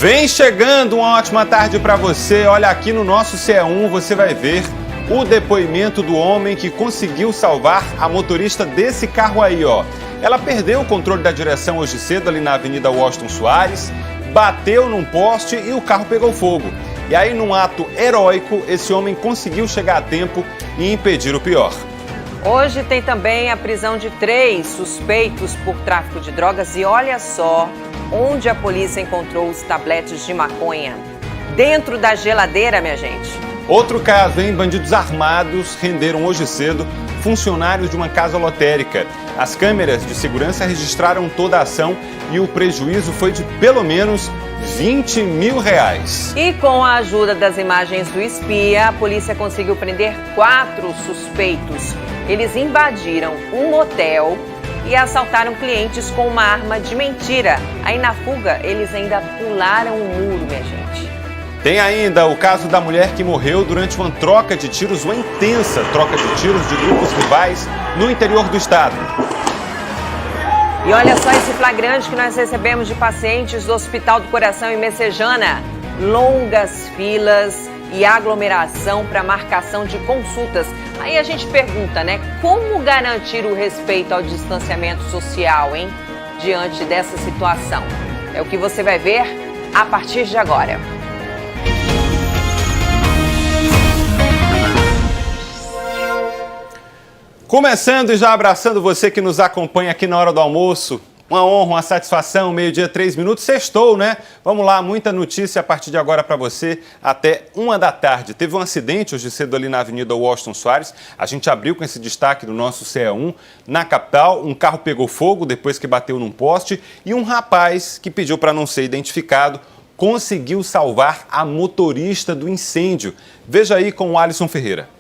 Vem chegando, uma ótima tarde para você. Olha, aqui no nosso CE1 você vai ver o depoimento do homem que conseguiu salvar a motorista desse carro aí, ó. Ela perdeu o controle da direção hoje cedo ali na Avenida Washington Soares, bateu num poste e o carro pegou fogo. E aí, num ato heróico, esse homem conseguiu chegar a tempo e impedir o pior. Hoje tem também a prisão de 3 suspeitos por tráfico de drogas e olha só onde a polícia encontrou os tabletes de maconha. Dentro da geladeira, minha gente. Outro caso, hein? Bandidos armados renderam hoje cedo funcionários de uma casa lotérica. As câmeras de segurança registraram toda a ação e o prejuízo foi de pelo menos R$20 mil. E com a ajuda das imagens do espia, a polícia conseguiu prender 4 suspeitos. Eles invadiram um motel e assaltaram clientes com uma arma de mentira. Aí na fuga, eles ainda pularam o muro, minha gente. Tem ainda o caso da mulher que morreu durante uma troca de tiros, uma intensa troca de tiros de grupos rivais no interior do estado. E olha só esse flagrante que nós recebemos de pacientes do Hospital do Coração em Messejana. Longas filas e aglomeração para marcação de consultas. Aí a gente pergunta, né? Como garantir o respeito ao distanciamento social, hein? Diante dessa situação. É o que você vai ver a partir de agora. Começando e já abraçando você que nos acompanha aqui na hora do almoço. Uma honra, uma satisfação, 12h03, sextou, né? Vamos lá, muita notícia a partir de agora para você até 1h. Teve um acidente hoje cedo ali na Avenida Washington Soares. A gente abriu com esse destaque do nosso CE1 na capital. Um carro pegou fogo depois que bateu num poste e um rapaz que pediu para não ser identificado conseguiu salvar a motorista do incêndio. Veja aí com o Alisson Ferreira.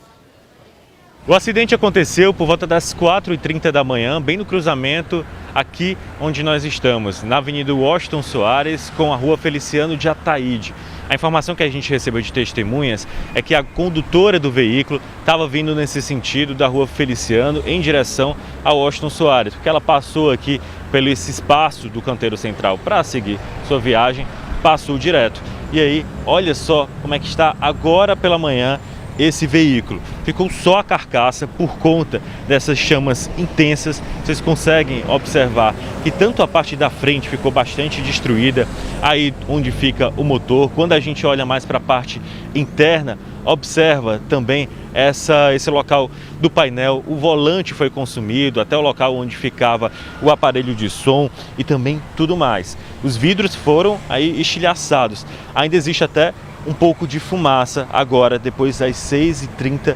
O acidente aconteceu por volta das 4h30 da manhã, bem no cruzamento aqui onde nós estamos, na Avenida Washington Soares com a Rua Feliciano de Ataíde. A informação que a gente recebeu de testemunhas é que a condutora do veículo estava vindo nesse sentido da Rua Feliciano em direção a Washington Soares, porque ela passou aqui pelo esse espaço do canteiro central para seguir sua viagem, passou direto. E aí, olha só como é que está agora pela manhã esse veículo. Ficou só a carcaça por conta dessas chamas intensas. Vocês conseguem observar que tanto a parte da frente ficou bastante destruída, aí onde fica o motor. Quando a gente olha mais para a parte interna, observa também esse local do painel, o volante foi consumido, até o local onde ficava o aparelho de som e também tudo mais. Os vidros foram aí estilhaçados. Ainda existe até um pouco de fumaça agora, depois das 6h30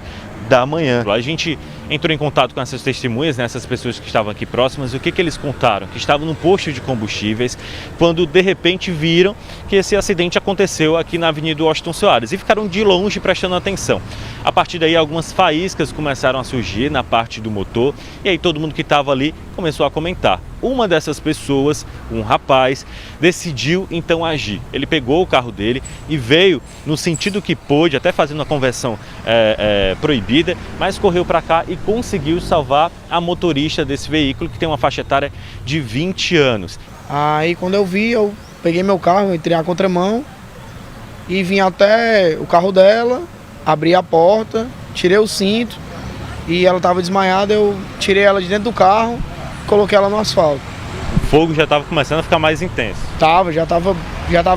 da manhã. A gente entrou em contato com essas testemunhas, né, essas pessoas que estavam aqui próximas. O que eles contaram? Que estavam num posto de combustíveis quando de repente viram que esse acidente aconteceu aqui na Avenida Washington Soares e ficaram de longe prestando atenção. A partir daí algumas faíscas começaram a surgir na parte do motor e aí todo mundo que estava ali começou a comentar. Uma dessas pessoas, um rapaz, decidiu então agir. Ele pegou o carro dele e veio no sentido que pôde, até fazendo a conversão proibida, mas correu para cá e conseguiu salvar a motorista desse veículo, que tem uma faixa etária de 20 anos. Aí quando eu vi, eu peguei meu carro, entrei à contramão e vim até o carro dela, abri a porta, tirei o cinto e ela estava desmaiada, eu tirei ela de dentro do carro, coloquei ela no asfalto. O fogo já estava começando a ficar mais intenso. Já estava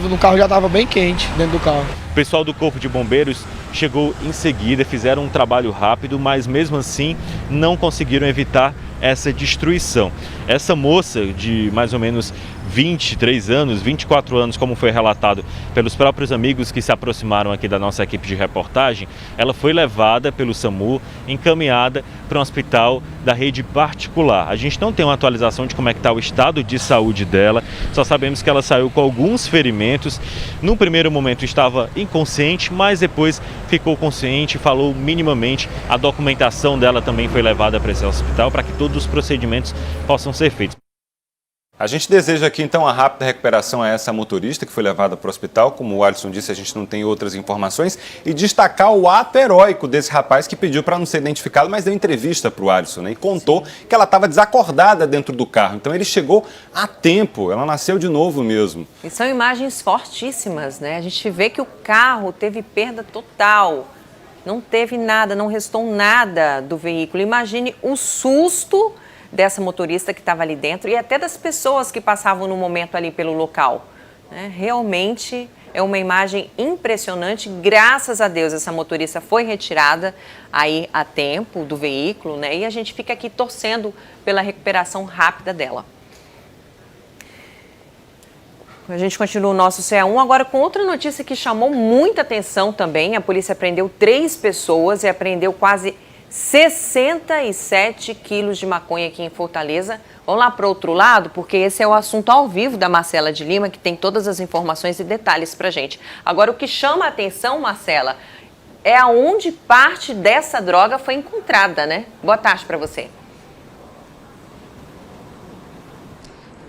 no carro, já estava bem quente dentro do carro. O pessoal do Corpo de Bombeiros chegou em seguida, fizeram um trabalho rápido, mas mesmo assim não conseguiram evitar essa destruição. Essa moça de mais ou menos 23 anos, 24 anos, como foi relatado pelos próprios amigos que se aproximaram aqui da nossa equipe de reportagem, ela foi levada pelo SAMU, encaminhada para um hospital da rede particular. A gente não tem uma atualização de como é que está o estado de saúde dela, só sabemos que ela saiu com alguns ferimentos. No primeiro momento estava inconsciente, mas depois ficou consciente, falou minimamente. A documentação dela também foi levada para esse hospital para que todos os procedimentos possam ser feitos. A gente deseja aqui, então, a rápida recuperação a essa motorista que foi levada para o hospital. Como o Alisson disse, a gente não tem outras informações. E destacar o ato heróico desse rapaz que pediu para não ser identificado, mas deu entrevista para o Alisson, né? E contou que ela estava desacordada dentro do carro. Então, ele chegou a tempo, ela nasceu de novo mesmo. E são imagens fortíssimas, né? A gente vê que o carro teve perda total. Não teve nada, não restou nada do veículo. Imagine o susto dessa motorista que estava ali dentro e até das pessoas que passavam no momento ali pelo local. Realmente é uma imagem impressionante. Graças a Deus essa motorista foi retirada aí a tempo do veículo, né? E a gente fica aqui torcendo pela recuperação rápida dela. A gente continua o nosso CA1 agora com outra notícia que chamou muita atenção também. A polícia prendeu 3 pessoas e apreendeu quase 67 quilos de maconha aqui em Fortaleza. Vamos lá para o outro lado, porque esse é o assunto ao vivo da Marcela de Lima, que tem todas as informações e detalhes para a gente. Agora, o que chama a atenção, Marcela, é aonde parte dessa droga foi encontrada, né? Boa tarde para você.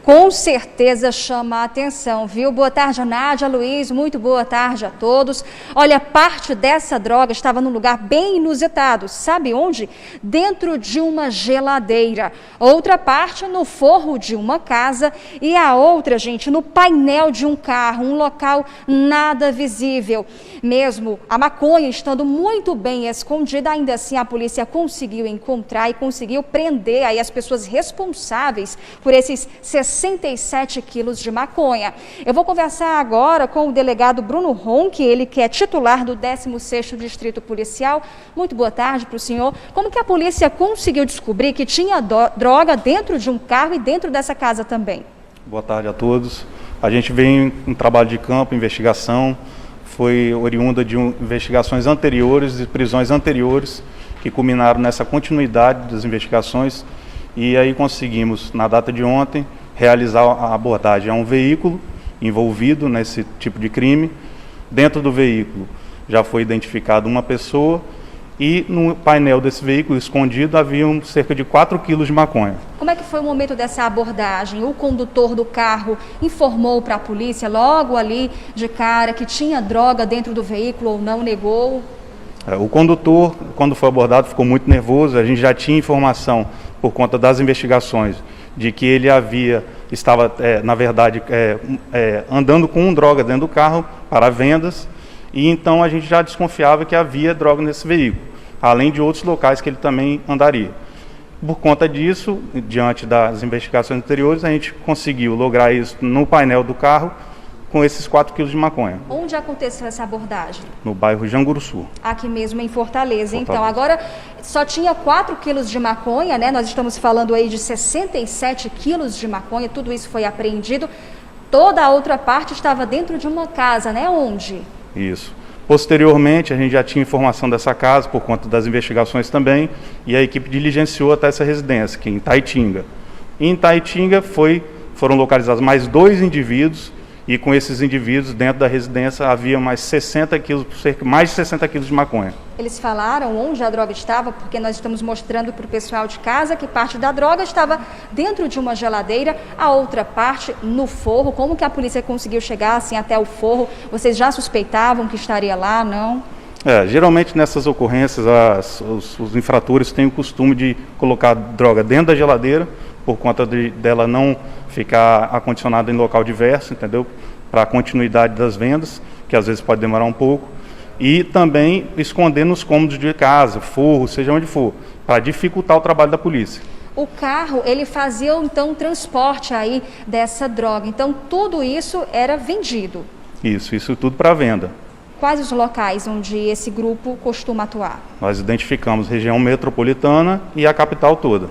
Com certeza chama a atenção, viu? Boa tarde, Nádia, Luiz, muito boa tarde a todos. Olha, parte dessa droga estava num lugar bem inusitado, sabe onde? Dentro de uma geladeira. Outra parte no forro de uma casa e a outra, gente, no painel de um carro, um local nada visível. Mesmo a maconha estando muito bem escondida, ainda assim a polícia conseguiu encontrar e conseguiu prender aí as pessoas responsáveis por esses 67 quilos de maconha. Eu vou conversar agora com o delegado Bruno Ronck, ele que é titular do 16º Distrito Policial. Muito boa tarde para o senhor. Como que a polícia conseguiu descobrir que tinha droga dentro de um carro e dentro dessa casa também? Boa tarde a todos. A gente vem em trabalho de campo, investigação, foi oriunda de investigações anteriores, de prisões anteriores, que culminaram nessa continuidade das investigações, e aí conseguimos, na data de ontem, realizar a abordagem a um veículo envolvido nesse tipo de crime. Dentro do veículo já foi identificada uma pessoa e no painel desse veículo escondido haviam cerca de 4 quilos de maconha. Como é que foi o momento dessa abordagem? O condutor do carro informou para a polícia logo ali de cara que tinha droga dentro do veículo ou não, negou? O condutor, quando foi abordado, ficou muito nervoso. A gente já tinha informação por conta das investigações de que ele estava, na verdade, andando com droga dentro do carro para vendas, e então a gente já desconfiava que havia droga nesse veículo, além de outros locais que ele também andaria. Por conta disso, diante das investigações anteriores, a gente conseguiu lograr isso no painel do carro, com esses 4 quilos de maconha. Onde aconteceu essa abordagem? No bairro Janguruçu. Aqui mesmo em Fortaleza. Então, agora só tinha 4 quilos de maconha, né? Nós estamos falando aí de 67 quilos de maconha, tudo isso foi apreendido. Toda a outra parte estava dentro de uma casa, né? Onde? Isso. Posteriormente, a gente já tinha informação dessa casa, por conta das investigações também, e a equipe diligenciou até essa residência, que é em Taitinga. Em Taitinga foram localizados mais 2 indivíduos, e com esses indivíduos dentro da residência havia mais 60 quilos, mais de 60 quilos de maconha. Eles falaram onde a droga estava, porque nós estamos mostrando para o pessoal de casa que parte da droga estava dentro de uma geladeira, a outra parte no forro. Como que a polícia conseguiu chegar assim até o forro? Vocês já suspeitavam que estaria lá, não? Geralmente nessas ocorrências os infratores têm o costume de colocar droga dentro da geladeira, por conta dela não ficar acondicionada em local diverso, entendeu? Para a continuidade das vendas, que às vezes pode demorar um pouco, e também esconder nos cômodos de casa, forro, seja onde for, para dificultar o trabalho da polícia. O carro, ele fazia então o transporte aí dessa droga, então tudo isso era vendido? Isso tudo para venda. Quais os locais onde esse grupo costuma atuar? Nós identificamos região metropolitana e a capital toda.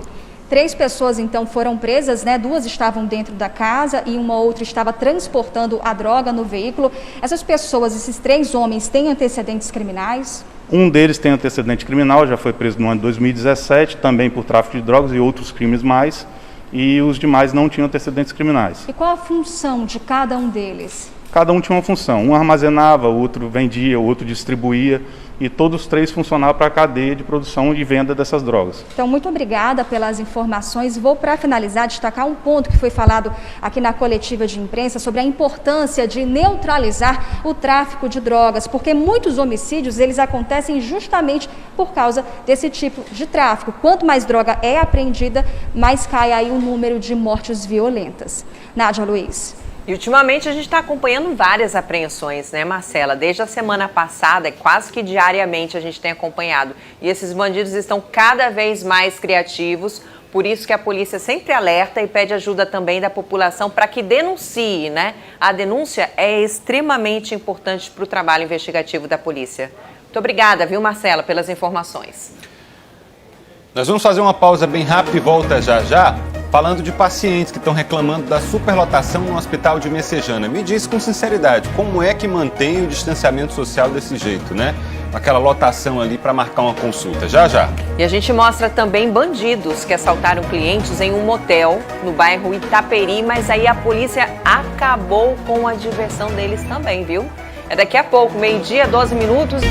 3 pessoas então foram presas, né? 2 estavam dentro da casa e uma outra estava transportando a droga no veículo. Essas pessoas, esses 3 homens, têm antecedentes criminais? Um deles tem antecedente criminal, já foi preso no ano de 2017, também por tráfico de drogas e outros crimes mais, e os demais não tinham antecedentes criminais. E qual a função de cada um deles? Cada um tinha uma função, um armazenava, o outro vendia, o outro distribuía, e todos os 3 funcionavam para a cadeia de produção e venda dessas drogas. Então, muito obrigada pelas informações. Vou, para finalizar, destacar um ponto que foi falado aqui na coletiva de imprensa sobre a importância de neutralizar o tráfico de drogas, porque muitos homicídios, eles acontecem justamente por causa desse tipo de tráfico. Quanto mais droga é apreendida, mais cai aí o número de mortes violentas. Nádia Luiz. E ultimamente a gente está acompanhando várias apreensões, né, Marcela? Desde a semana passada, quase que diariamente a gente tem acompanhado. E esses bandidos estão cada vez mais criativos, por isso que a polícia sempre alerta e pede ajuda também da população para que denuncie, né? A denúncia é extremamente importante para o trabalho investigativo da polícia. Muito obrigada, viu, Marcela, pelas informações. Nós vamos fazer uma pausa bem rápida e volta já, falando de pacientes que estão reclamando da superlotação no hospital de Messejana. Me diz com sinceridade, como é que mantém o distanciamento social desse jeito, né? Aquela lotação ali para marcar uma consulta. Já. E a gente mostra também bandidos que assaltaram clientes em um motel no bairro Itaperi, mas aí a polícia acabou com a diversão deles também, viu? É daqui a pouco, 12h, 12 minutos.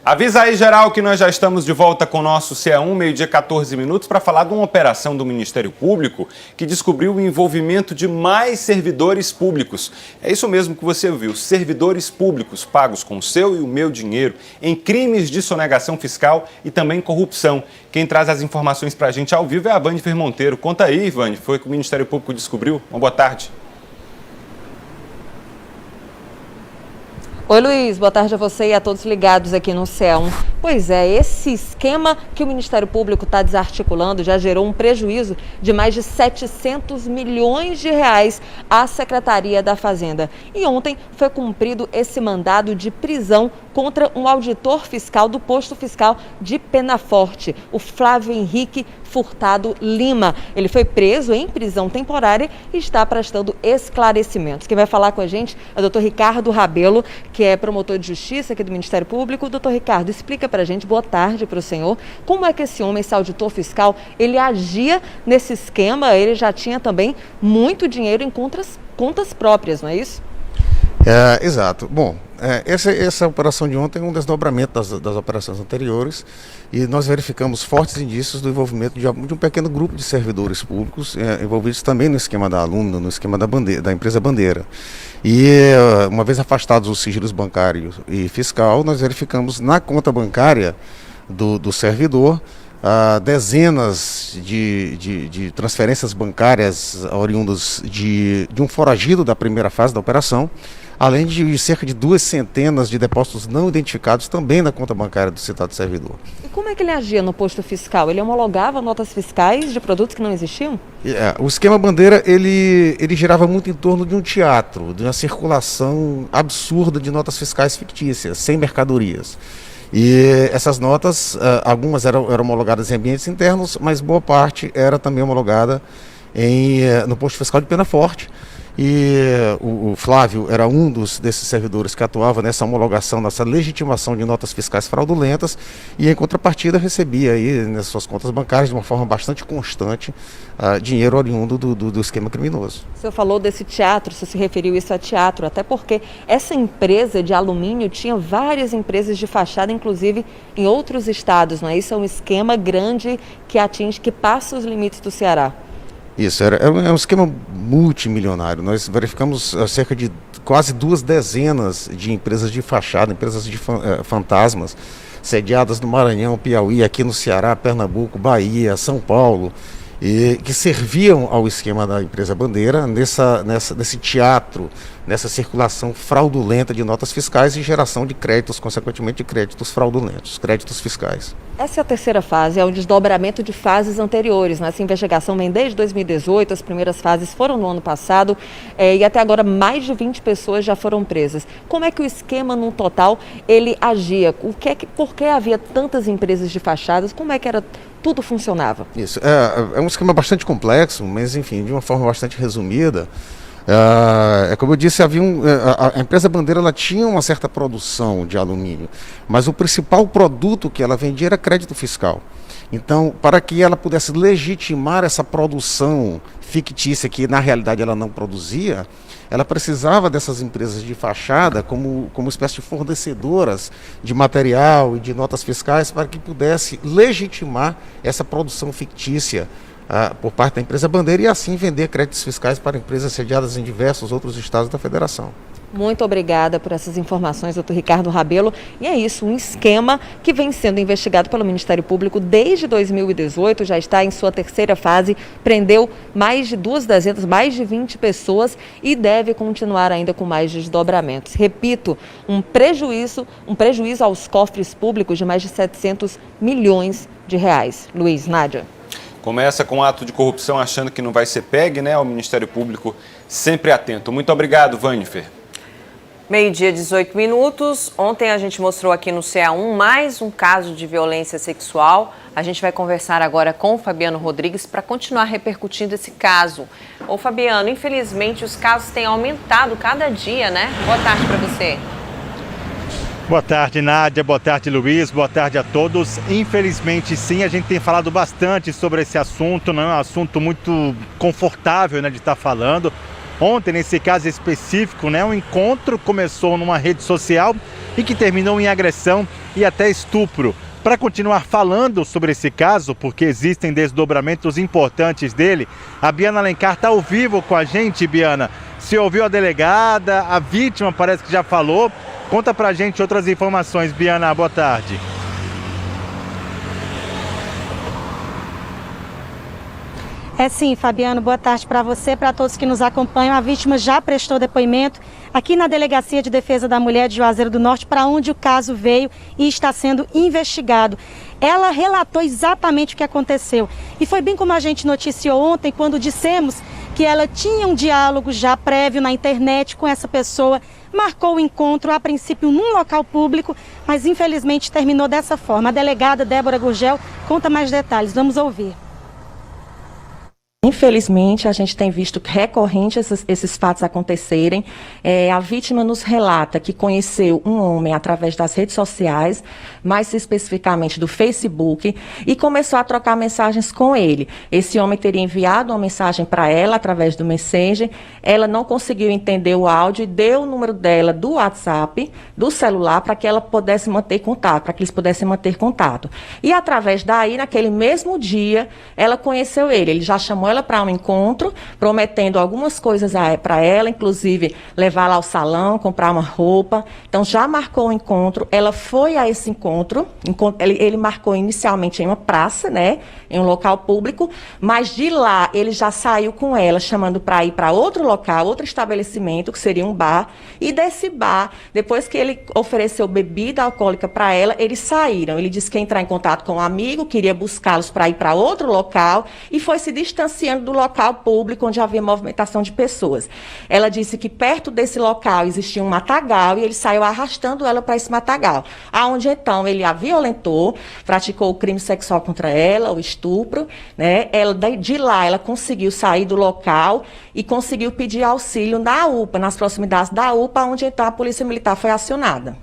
Avisa aí, geral, que nós já estamos de volta com o nosso CA1, 12h, 14 minutos, para falar de uma operação do Ministério Público que descobriu o envolvimento de mais servidores públicos. É isso mesmo que você viu, servidores públicos pagos com o seu e o meu dinheiro em crimes de sonegação fiscal e também corrupção. Quem traz as informações para a gente ao vivo é a Vânia Monteiro. Conta aí, Vânia, foi que o Ministério Público descobriu? Uma boa tarde. Oi, Luiz, boa tarde a você e a todos ligados aqui no CA1. Pois é, esse esquema que o Ministério Público está desarticulando já gerou um prejuízo de mais de 700 milhões de reais à Secretaria da Fazenda. E ontem foi cumprido esse mandado de prisão contra um auditor fiscal do posto fiscal de Penaforte, o Flávio Henrique Furtado Lima. Ele foi preso em prisão temporária e está prestando esclarecimentos. Quem vai falar com a gente é o doutor Ricardo Rabelo, que é promotor de justiça aqui do Ministério Público. Doutor Ricardo, explica para a gente, boa tarde para o senhor, como é que esse homem, esse auditor fiscal, ele agia nesse esquema? Ele já tinha também muito dinheiro em contas próprias, não é isso? Exato. Bom, essa operação de ontem é um desdobramento das operações anteriores e nós verificamos fortes indícios do envolvimento de um pequeno grupo de servidores públicos envolvidos também no esquema da Alumna, no esquema da empresa Bandeira. E uma vez afastados os sigilos bancário e fiscal, nós verificamos na conta bancária do servidor dezenas de transferências bancárias oriundas de um foragido da primeira fase da operação, além de cerca de 2 centenas de depósitos não identificados também na conta bancária do citado servidor. E como é que ele agia no posto fiscal? Ele homologava notas fiscais de produtos que não existiam? O esquema Bandeira, ele girava muito em torno de um teatro, de uma circulação absurda de notas fiscais fictícias, sem mercadorias. E essas notas, algumas eram homologadas em ambientes internos, mas boa parte era também homologada no posto fiscal de Penaforte. E o Flávio era um desses servidores que atuava nessa homologação, nessa legitimação de notas fiscais fraudulentas e, em contrapartida, recebia aí nas suas contas bancárias, de uma forma bastante constante, dinheiro oriundo do esquema criminoso. O senhor falou desse teatro, você se referiu isso a teatro, até porque essa empresa de alumínio tinha várias empresas de fachada, inclusive em outros estados, não é? Isso é um esquema grande que passa os limites do Ceará. Isso, é um esquema multimilionário. Nós verificamos cerca de quase 2 dezenas de empresas de fachada, empresas de fantasmas, sediadas no Maranhão, Piauí, aqui no Ceará, Pernambuco, Bahia, São Paulo, e que serviam ao esquema da empresa Bandeira nesse teatro, nessa circulação fraudulenta de notas fiscais e geração de créditos, consequentemente de créditos fraudulentos, créditos fiscais. Essa é a terceira fase, é um desdobramento de fases anteriores. Essa investigação vem desde 2018, as primeiras fases foram no ano passado e até agora mais de 20 pessoas já foram presas. Como é que o esquema, no total, ele agia? Por que havia tantas empresas de fachadas? Como é que tudo funcionava? Isso, é um esquema bastante complexo, mas enfim, de uma forma bastante resumida. Como eu disse, a empresa Bandeira ela tinha uma certa produção de alumínio, mas o principal produto que ela vendia era crédito fiscal. Então, para que ela pudesse legitimar essa produção fictícia que na realidade ela não produzia, ela precisava dessas empresas de fachada como espécie de fornecedoras de material e de notas fiscais para que pudesse legitimar essa produção fictícia por parte da empresa bandeira e assim vender créditos fiscais para empresas sediadas em diversos outros estados da federação. Muito obrigada por essas informações, doutor Ricardo Rabelo. E é isso, um esquema que vem sendo investigado pelo Ministério Público desde 2018, já está em sua terceira fase, prendeu mais de 2 dezenas, mais de 20 pessoas e deve continuar ainda com mais desdobramentos. Repito, um prejuízo aos cofres públicos de mais de 700 milhões de reais. Luiz, Nádia. Começa com um ato de corrupção achando que não vai ser pegue, né? O Ministério Público sempre atento. Muito obrigado, Vanifer. 12:18. Ontem a gente mostrou aqui no CA1 mais um caso de violência sexual. A gente vai conversar agora com o Fabiano Rodrigues para continuar repercutindo esse caso. Ô Fabiano, infelizmente os casos têm aumentado cada dia, né? Boa tarde para você. Boa tarde, Nádia. Boa tarde, Luiz. Boa tarde a todos. Infelizmente, sim, a gente tem falado bastante sobre esse assunto, não é um assunto muito confortável, né, de estar falando. Ontem, nesse caso específico, né, um encontro começou numa rede social e que terminou em agressão e até estupro. Para continuar falando sobre esse caso, porque existem desdobramentos importantes dele, a Biana Alencar está ao vivo com a gente. Biana, você ouviu a delegada, a vítima parece que já falou. Conta pra gente outras informações, Biana, boa tarde. Sim, Fabiano, boa tarde para você, para todos que nos acompanham. A vítima já prestou depoimento aqui na Delegacia de Defesa da Mulher de Juazeiro do Norte, para onde o caso veio e está sendo investigado. Ela relatou exatamente o que aconteceu. E foi bem como a gente noticiou ontem, quando dissemos que ela tinha um diálogo já prévio na internet com essa pessoa, marcou o encontro, a princípio, num local público, mas infelizmente terminou dessa forma. A delegada Débora Gurgel conta mais detalhes. Vamos ouvir. Infelizmente, a gente tem visto recorrente esses fatos acontecerem. A vítima nos relata que conheceu um homem através das redes sociais, mais especificamente do Facebook, e começou a trocar mensagens com ele. Esse homem teria enviado uma mensagem para ela através do Messenger. Ela não conseguiu entender o áudio e deu o número dela do WhatsApp, do celular, para que ela pudesse manter contato, para que eles pudessem manter contato. E através daí, naquele mesmo dia, ela conheceu ele. Ele já chamou ela para um encontro, prometendo algumas coisas para ela, inclusive levá-la ao salão, comprar uma roupa. Então já marcou o encontro, ela foi a esse encontro, ele marcou inicialmente em uma praça, né, em um local público, mas de lá ele já saiu com ela, chamando para ir para outro local, outro estabelecimento, que seria um bar, e desse bar, depois que ele ofereceu bebida alcoólica para ela, eles saíram. Ele disse que ia entrar em contato com um amigo, queria buscá-los para ir para outro local, e foi se distanciando do local público onde havia movimentação de pessoas. Ela disse que perto desse local existia um matagal e ele saiu arrastando ela para esse matagal, aonde então ele a violentou, praticou o crime sexual contra ela, o estupro, né? De lá ela conseguiu sair do local e conseguiu pedir auxílio na UPA, nas proximidades da UPA, onde então a Polícia Militar foi acionada.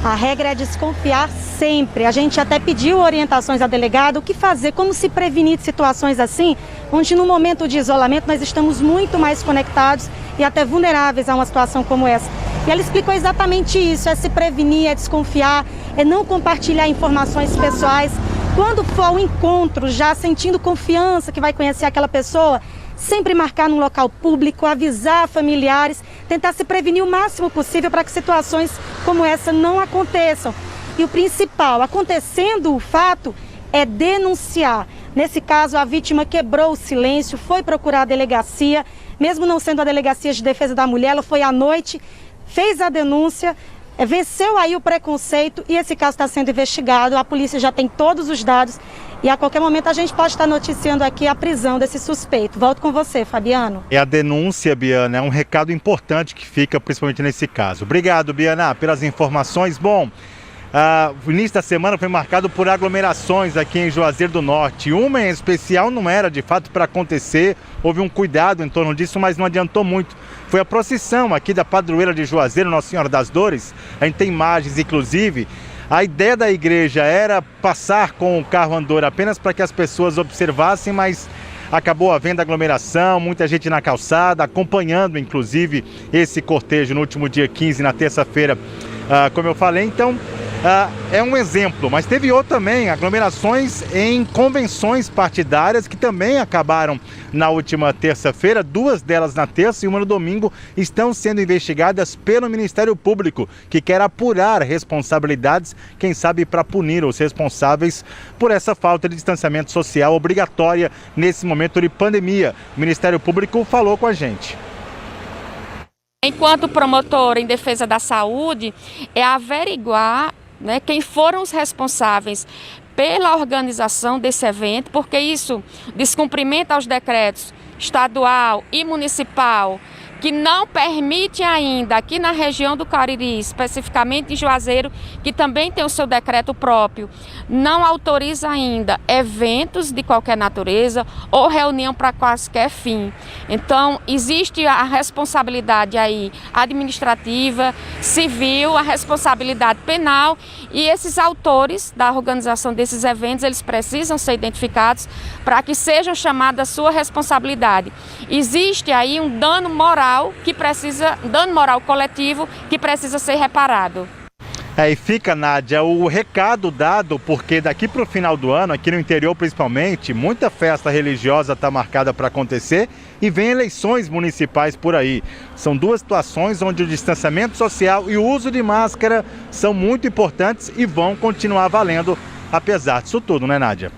A regra é desconfiar sempre. A gente até pediu orientações à delegada, o que fazer, como se prevenir de situações assim, onde no momento de isolamento nós estamos muito mais conectados e até vulneráveis a uma situação como essa. E ela explicou exatamente isso, é se prevenir, é desconfiar, é não compartilhar informações pessoais. Quando for ao encontro, já sentindo confiança que vai conhecer aquela pessoa, sempre marcar num local público, avisar familiares, tentar se prevenir o máximo possível para que situações como essa não aconteçam. E o principal, acontecendo o fato, é denunciar. Nesse caso, a vítima quebrou o silêncio, foi procurar a delegacia, mesmo não sendo a Delegacia de Defesa da Mulher, ela foi à noite, fez a denúncia, venceu aí o preconceito e esse caso está sendo investigado. A polícia já tem todos os dados e a qualquer momento a gente pode estar noticiando aqui a prisão desse suspeito. Volto com você, Fabiano. A denúncia, Biana, é um recado importante que fica principalmente nesse caso. Obrigado, Biana, pelas informações. Bom, o início da semana foi marcado por aglomerações aqui em Juazeiro do Norte. Uma em especial não era de fato para acontecer, houve um cuidado em torno disso, mas não adiantou muito. Foi a procissão aqui da padroeira de Juazeiro, Nossa Senhora das Dores. A gente tem imagens, inclusive. A ideia da igreja era passar com o carro andor apenas para que as pessoas observassem, mas acabou havendo aglomeração, muita gente na calçada, acompanhando inclusive esse cortejo no último dia 15, na terça-feira, como eu falei. Então, é um exemplo, mas teve outro também, aglomerações em convenções partidárias que também acabaram na última terça-feira, 2 delas na terça e uma no domingo, estão sendo investigadas pelo Ministério Público, que quer apurar responsabilidades, quem sabe para punir os responsáveis por essa falta de distanciamento social obrigatória nesse momento de pandemia. O Ministério Público falou com a gente. Enquanto promotor em defesa da saúde, é averiguar, né, quem foram os responsáveis pela organização desse evento, porque isso descumprimenta aos decretos estadual e municipal, que não permite ainda, aqui na região do Cariri, especificamente em Juazeiro, que também tem o seu decreto próprio, não autoriza ainda eventos de qualquer natureza ou reunião para quaisquer fim. Então, existe a responsabilidade aí administrativa, civil, a responsabilidade penal, e esses autores da organização desses eventos, eles precisam ser identificados para que sejam chamados a sua responsabilidade. Existe aí um dano moral coletivo que precisa ser reparado. E fica, Nádia, o recado dado, porque daqui para o final do ano, aqui no interior principalmente, muita festa religiosa está marcada para acontecer e vem eleições municipais por aí. São 2 situações onde o distanciamento social e o uso de máscara são muito importantes e vão continuar valendo, apesar disso tudo, né, Nádia?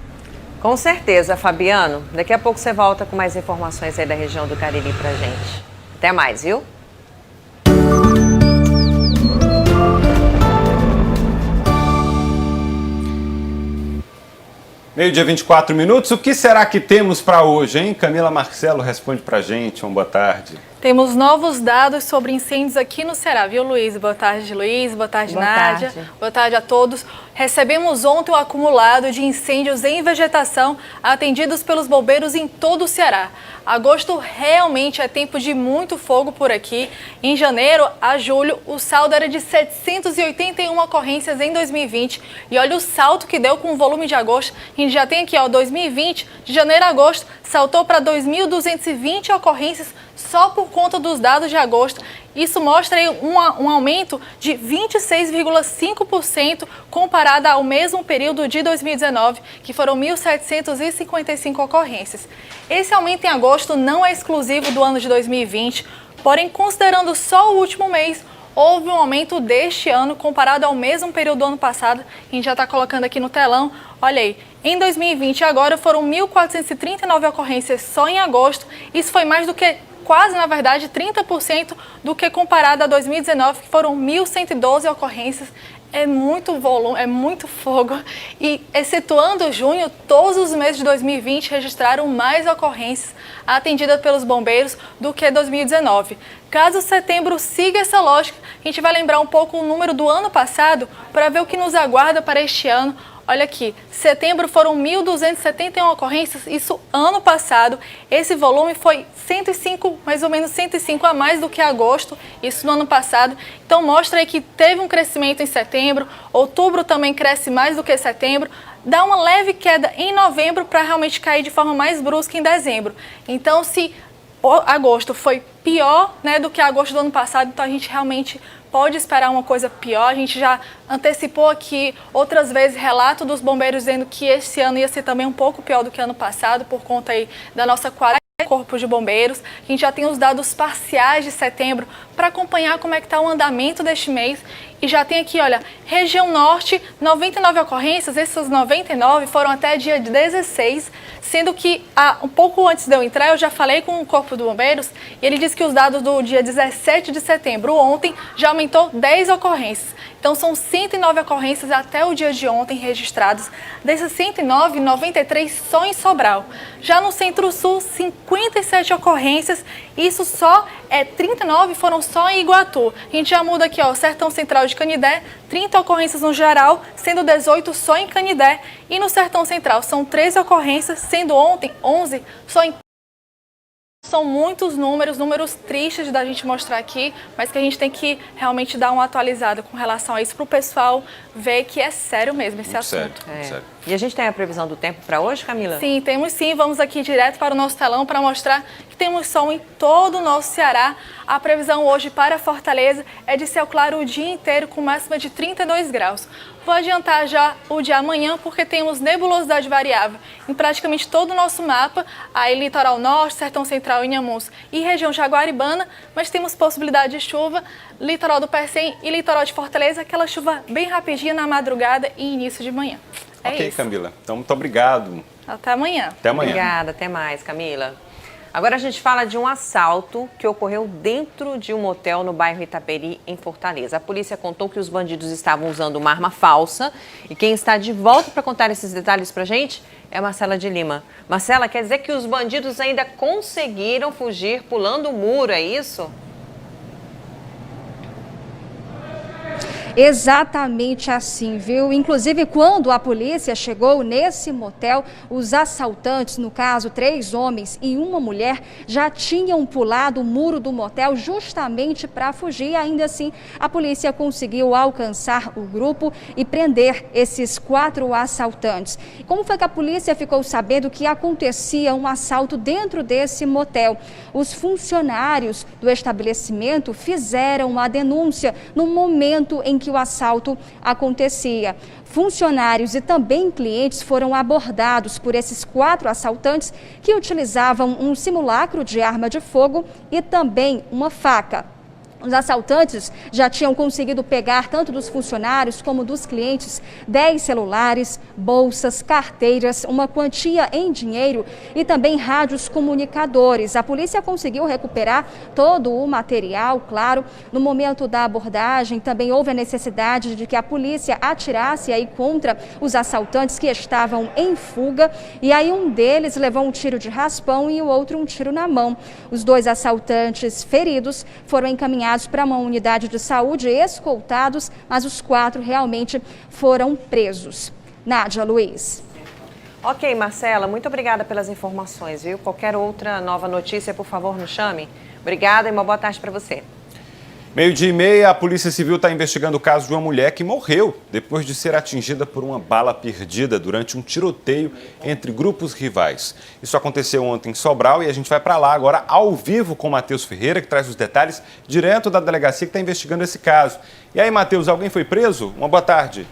Com certeza, Fabiano. Daqui a pouco você volta com mais informações aí da região do Cariri pra gente. Até mais, viu? Meio-dia 24 minutos. O que será que temos para hoje, hein? Camila Marcelo responde pra gente. Boa tarde. Temos novos dados sobre incêndios aqui no Ceará, viu, Luiz? Boa tarde, Luiz. Boa tarde, Nádia. Boa tarde a todos. Recebemos ontem o acumulado de incêndios em vegetação atendidos pelos bombeiros em todo o Ceará. Agosto realmente é tempo de muito fogo por aqui. Em janeiro a julho, o saldo era de 781 ocorrências em 2020. E olha o salto que deu com o volume de agosto. A gente já tem aqui, ó, 2020, de janeiro a agosto, saltou para 2.220 ocorrências só por conta dos dados de agosto. Isso mostra aí um aumento de 26,5% comparado ao mesmo período de 2019, que foram 1.755 ocorrências. Esse aumento em agosto não é exclusivo do ano de 2020, porém, considerando só o último mês, houve um aumento deste ano comparado ao mesmo período do ano passado. A gente já está colocando aqui no telão. Olha aí, em 2020 agora foram 1.439 ocorrências só em agosto. Isso foi mais do que quase, na verdade, 30% do que comparado a 2019, que foram 1.112 ocorrências. É muito volume, é muito fogo. E, excetuando junho, todos os meses de 2020 registraram mais ocorrências atendidas pelos bombeiros do que 2019. Caso setembro siga essa lógica, a gente vai lembrar um pouco o número do ano passado para ver o que nos aguarda para este ano. Olha aqui, setembro foram 1.271 ocorrências, isso ano passado. Esse volume foi 105, mais ou menos 105 a mais do que agosto, isso no ano passado. Então mostra aí que teve um crescimento em setembro, outubro também cresce mais do que setembro. Dá uma leve queda em novembro para realmente cair de forma mais brusca em dezembro. Então se agosto foi pior, né, do que agosto do ano passado, então a gente realmente pode esperar uma coisa pior. A gente já antecipou aqui outras vezes relato dos bombeiros dizendo que esse ano ia ser também um pouco pior do que ano passado, por conta aí da nossa qualidade do Corpo de Bombeiros. A gente já tem os dados parciais de setembro para acompanhar como é que está o andamento deste mês. E já tem aqui, olha, região norte, 99 ocorrências, essas 99 foram até dia 16, sendo que um pouco antes de eu entrar, eu já falei com o Corpo de Bombeiros e ele disse que os dados do dia 17 de setembro, ontem, já aumentou 10 ocorrências. Então são 109 ocorrências até o dia de ontem registrados. Desses 109, 93 só em Sobral. Já no Centro-Sul, 57 ocorrências, isso só 39 foram só em Iguatu. A gente já muda aqui, ó, Sertão Central de Canidé, 30 ocorrências no geral, sendo 18 só em Canidé. E no Sertão Central são 13 ocorrências, sendo ontem 11 só em... São muitos números tristes da gente mostrar aqui, mas que a gente tem que realmente dar uma atualizada com relação a isso para o pessoal ver que é sério mesmo esse assunto. Sério. E a gente tem a previsão do tempo para hoje, Camila? Sim, temos sim. Vamos aqui direto para o nosso telão para mostrar que temos sol em todo o nosso Ceará. A previsão hoje para Fortaleza é de céu claro o dia inteiro com máxima de 32 graus. Vou adiantar já o de amanhã porque temos nebulosidade variável em praticamente todo o nosso mapa, aí litoral norte, sertão central, Inhamuns e região jaguaribana, mas temos possibilidade de chuva, litoral do Pecém e litoral de Fortaleza, aquela chuva bem rapidinha na madrugada e início de manhã. Ok, Camila. Então, muito obrigado. Até amanhã. Até amanhã. Obrigada, até mais, Camila. Agora a gente fala de um assalto que ocorreu dentro de um motel no bairro Itaperi, em Fortaleza. A polícia contou que os bandidos estavam usando uma arma falsa e quem está de volta para contar esses detalhes para a gente é Marcela de Lima. Marcela, quer dizer que os bandidos ainda conseguiram fugir pulando o muro, é isso? Exatamente assim, viu? Inclusive, quando a polícia chegou nesse motel, os assaltantes, no caso 3 homens e uma mulher, já tinham pulado o muro do motel justamente para fugir. Ainda assim, a polícia conseguiu alcançar o grupo e prender esses 4 assaltantes. Como foi que a polícia ficou sabendo que acontecia um assalto dentro desse motel? Os funcionários do estabelecimento fizeram uma denúncia no momento em que o assalto acontecia. Funcionários e também clientes foram abordados por esses 4 assaltantes que utilizavam um simulacro de arma de fogo e também uma faca. Os assaltantes já tinham conseguido pegar, tanto dos funcionários como dos clientes, 10 celulares, bolsas, carteiras, uma quantia em dinheiro e também rádios comunicadores. A polícia conseguiu recuperar todo o material, claro. No momento da abordagem, também houve a necessidade de que a polícia atirasse aí contra os assaltantes que estavam em fuga. E aí um deles levou um tiro de raspão e o outro um tiro na mão. Os 2 assaltantes feridos foram encaminhados para uma unidade de saúde, escoltados, mas os 4 realmente foram presos. Nádia, Luiz. Ok, Marcela, muito obrigada pelas informações, viu? Qualquer outra nova notícia, por favor, nos chame. Obrigada e uma boa tarde para você. 12h30, a Polícia Civil está investigando o caso de uma mulher que morreu depois de ser atingida por uma bala perdida durante um tiroteio entre grupos rivais. Isso aconteceu ontem em Sobral e a gente vai para lá agora ao vivo com o Matheus Ferreira, que traz os detalhes direto da delegacia que está investigando esse caso. E aí, Matheus, alguém foi preso? Uma boa tarde.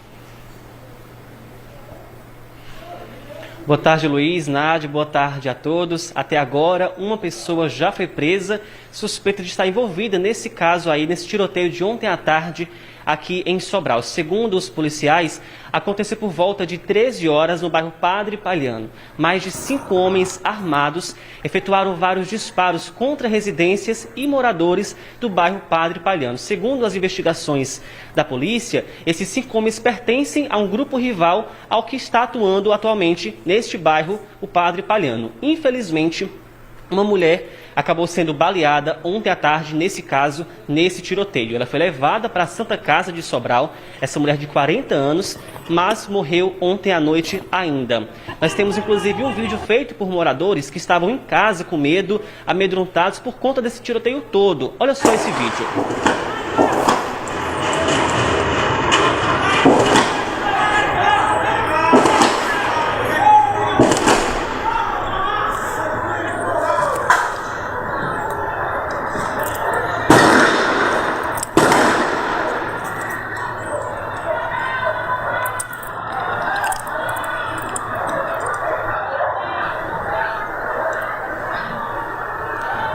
Boa tarde, Luiz, Nádia, boa tarde a todos. Até agora, uma pessoa já foi presa, suspeita de estar envolvida nesse caso aí, nesse tiroteio de ontem à tarde, aqui em Sobral. Segundo os policiais, aconteceu por volta de 13 horas no bairro Padre Palhano. Mais de 5 homens armados efetuaram vários disparos contra residências e moradores do bairro Padre Palhano. Segundo as investigações da polícia, esses 5 homens pertencem a um grupo rival ao que está atuando atualmente neste bairro, o Padre Palhano. Infelizmente, uma mulher acabou sendo baleada ontem à tarde, nesse caso, nesse tiroteio. Ela foi levada para a Santa Casa de Sobral, essa mulher de 40 anos, mas morreu ontem à noite ainda. Nós temos inclusive um vídeo feito por moradores que estavam em casa com medo, amedrontados por conta desse tiroteio todo. Olha só esse vídeo.